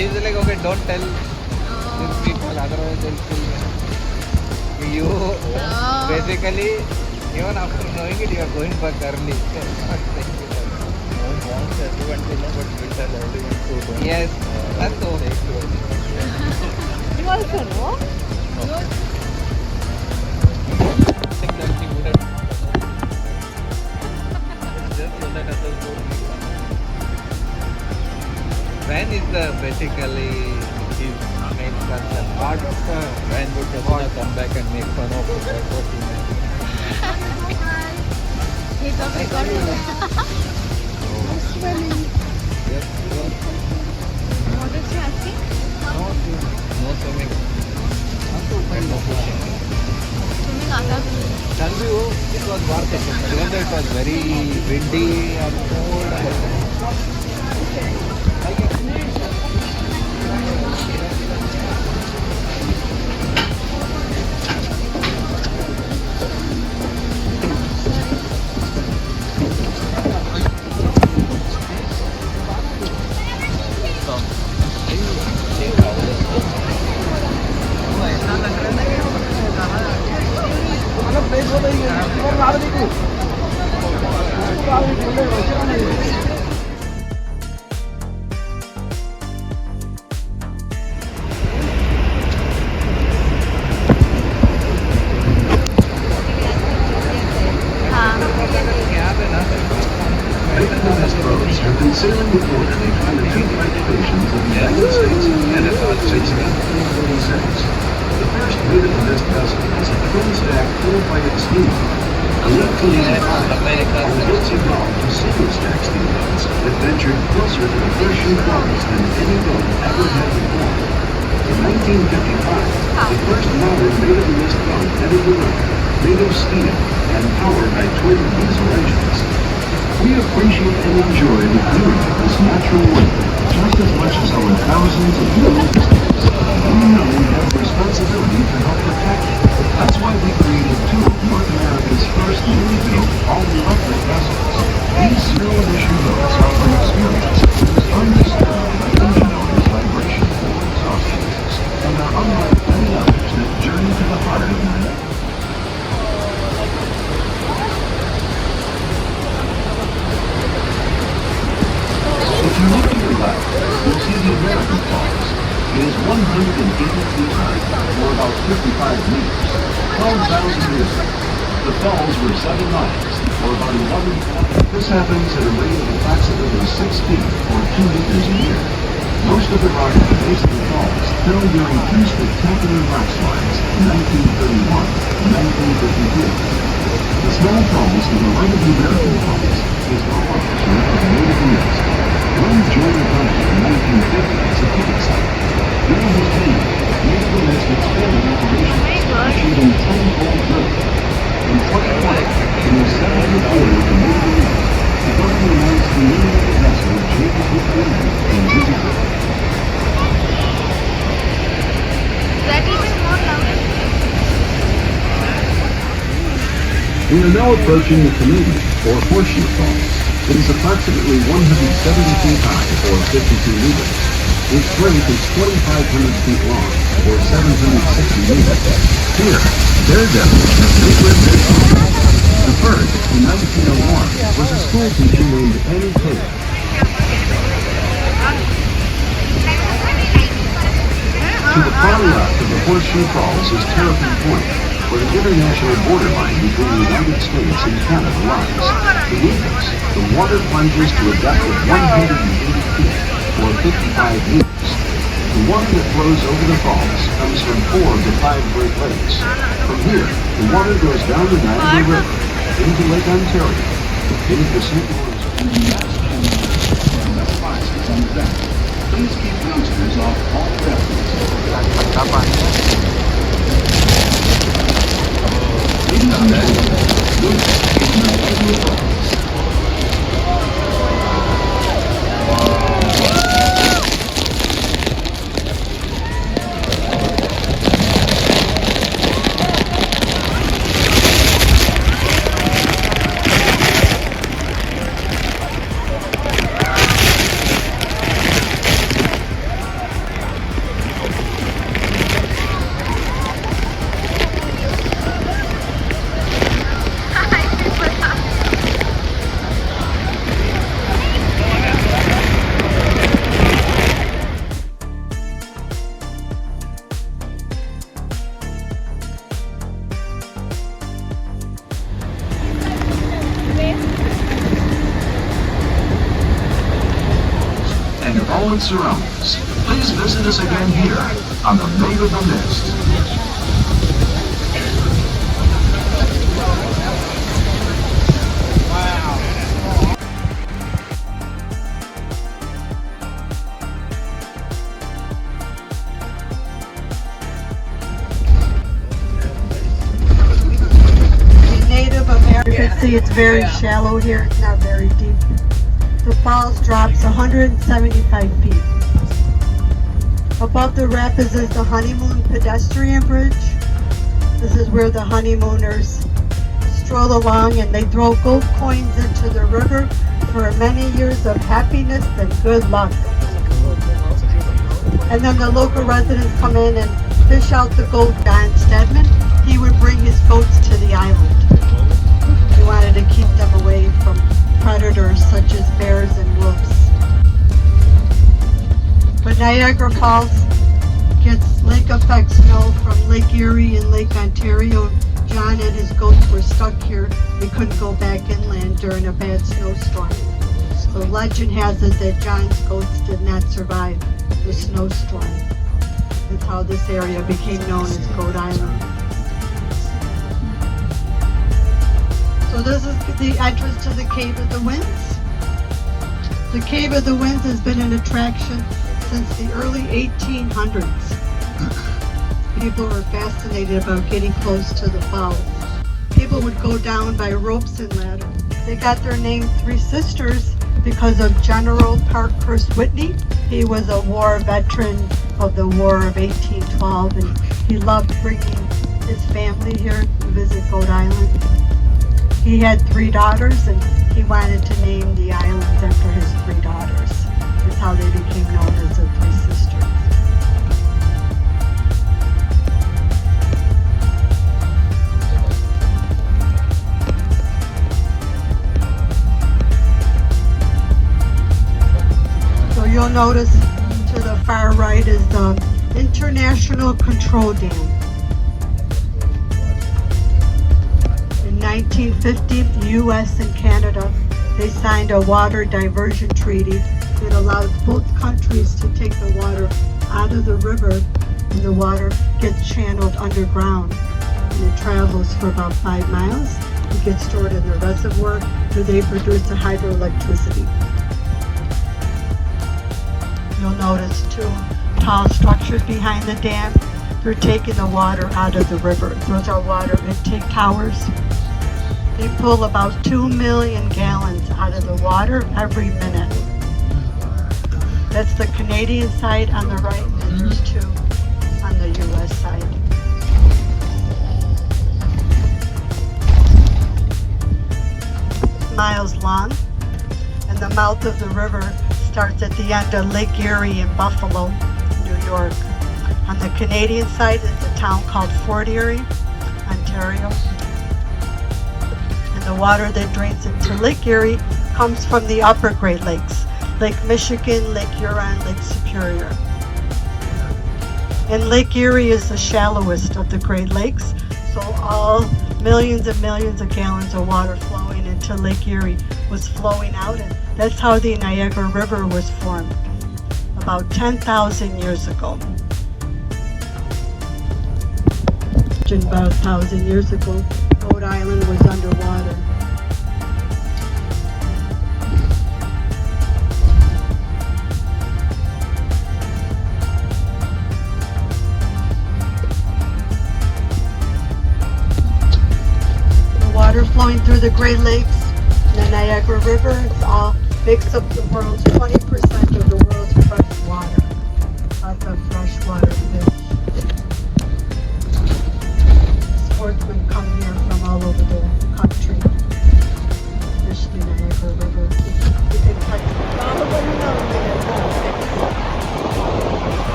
he's like, okay, don't tell these people, otherwise they'll kill me. You basically, even after knowing it, you are going back early. Everyone will know, but we'll tell everyone to Yes, that's all. You also know? I think that he would have just so that others don't make fun. Van is the basically his main concern. Part of the Ryan would just come back and make fun of it. That's what he meant. He's a big yes, What is he asking? no swimming and no fishing. Swimming आता है? Tell you, it was worth it. Even though it was very windy and cold. Have been sailing the border between the two flag stations of the United States and Canada since 1846. The first Maid vessel was a twin-stack full-fired steamboat. In 1885, our guilty dog to single-stack steamboats that ventured closer to the Horseshoe Falls than any boat ever had before. In 1955, the first modern maid-of-the-mist boat entered the river, made of steel and powered by twin diesel engines. We appreciate and enjoy the beauty of this natural wonder just as much as our thousands of little visitors. We know we have a responsibility to help protect it. That's why we created two of North America's first newly built all-electric vessels. These zero-emission boats offer an experience that is undisturbed by engine noise, vibration, or exhaust noises, and are unlike many others that journey to the heart of Niagara. If you look to your left, you'll see the American Falls. It is 180 feet high, or about 55 meters, 12,000 years ago. The falls were 7 miles, or about 11. This happens at a rate of approximately 6 feet, or 2 meters a year. Most of the rock at the base of the falls fell during two spectacular rock slides in 1931 and 1952. The small falls to the right of the American Falls is the origin of Maid of the Mist. One joined the company in 1950 as a ticket site. During his tenure, Maid of the Mist expanded operations, achieving tenfold growth. In 2020, in the 70th year of the Maid of the Mist, the company announced the name of the vessel changes with women and visitor. That is more louder. We are now approaching the Canadian, or Horseshoe Falls. It is approximately 170 feet high, or 52 meters. Its break is 2,500 feet long, or 760 meters. Here, daredevils have frequent their songs. The first, in 1901, was a school teacher named Annie Taylor. To the far left of the Horseshoe Falls is Terrapin Point, where the international border line between the United States and Canada lies. Beneath us, the water plunges to a depth of 180 feet, or 55 meters. The water that flows over the falls comes from 4 of the 5 Great Lakes. From here, the water goes down the Niagara River, into Lake Ontario, into the St. Lawrence. Please keep youngsters off all rapids. Ladies and gentlemen, this is Niagara Falls. and all its surroundings, please visit us again here on the Maid of the Mist. Native Americans see it's very shallow here, it's not very deep. The falls drops 175 feet. Above the rapids is the Honeymoon Pedestrian Bridge. This is where the honeymooners stroll along and they throw gold coins into the river for many years of happiness and good luck. And then the local residents come in and fish out the gold. Don Stedman, he would bring his goats to the island. He wanted to keep them away from predators such as bears and wolves. But Niagara Falls gets lake effect snow from Lake Erie and Lake Ontario. John and his goats were stuck here. They couldn't go back inland during a bad snowstorm. So legend has it that John's goats did not survive the snowstorm. That's how this area became known as Goat Island. So this is the entrance to the Cave of the Winds. The Cave of the Winds has been an attraction since the early 1800s. People were fascinated about getting close to the falls. People would go down by ropes and ladders. They got their name Three Sisters because of General Parkhurst Whitney. He was a war veteran of the War of 1812, and he loved bringing his family here to visit Goat Island. He had 3 daughters, and he wanted to name the islands after his 3 daughters. That's how they became known as the Three Sisters. So you'll notice to the far right is the International Control Dam. In 1950, the U.S. and Canada, they signed a water diversion treaty that allows both countries to take the water out of the river, and the water gets channeled underground. And it travels for about 5 miles. It gets stored in the reservoir where they produce the hydroelectricity. You'll notice 2 tall structures behind the dam. They're taking the water out of the river. Those are water intake towers. They pull about 2 million gallons out of the water every minute. That's the Canadian side on the right, and there's 2 on the US side. Miles long, and the mouth of the river starts at the end of Lake Erie in Buffalo, New York. On the Canadian side is a town called Fort Erie, Ontario. And the water that drains into Lake Erie comes from the upper Great Lakes, Lake Michigan, Lake Huron, Lake Superior. And Lake Erie is the shallowest of the Great Lakes, so all millions and millions of gallons of water flowing into Lake Erie was flowing out, and that's how the Niagara River was formed about 10,000 years ago. About 1,000 years ago, Goat Island was underwater. The water flowing through the Great Lakes, the Niagara River, it's all makes up the world's 20% of the world's fresh water. Lots of fresh water fish. Sportsmen come here from all over the country. Fish the Niagara River. You can catch all of them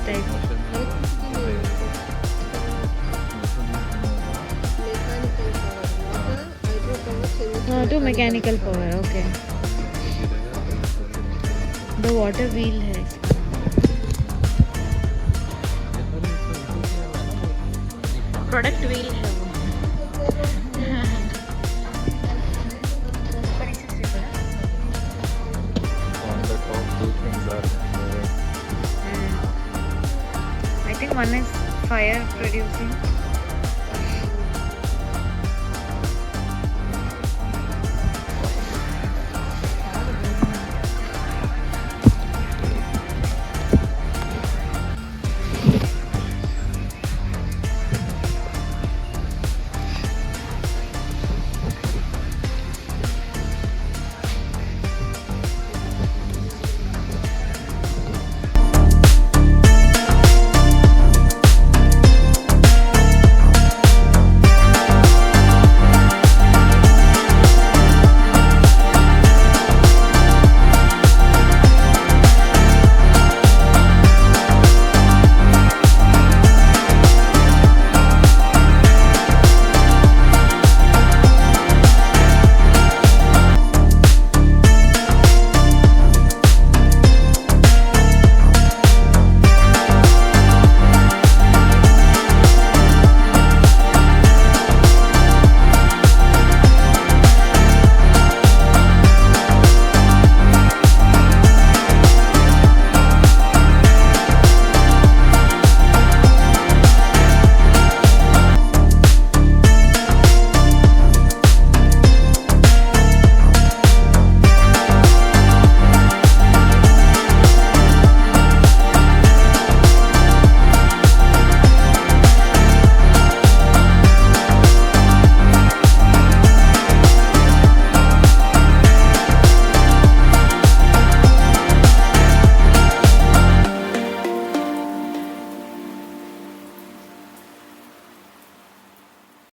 type. हाँ तो mechanical power. Okay. The water wheel है इसका. Product wheel है वो. On the top, two things are moving. I think one is fire producing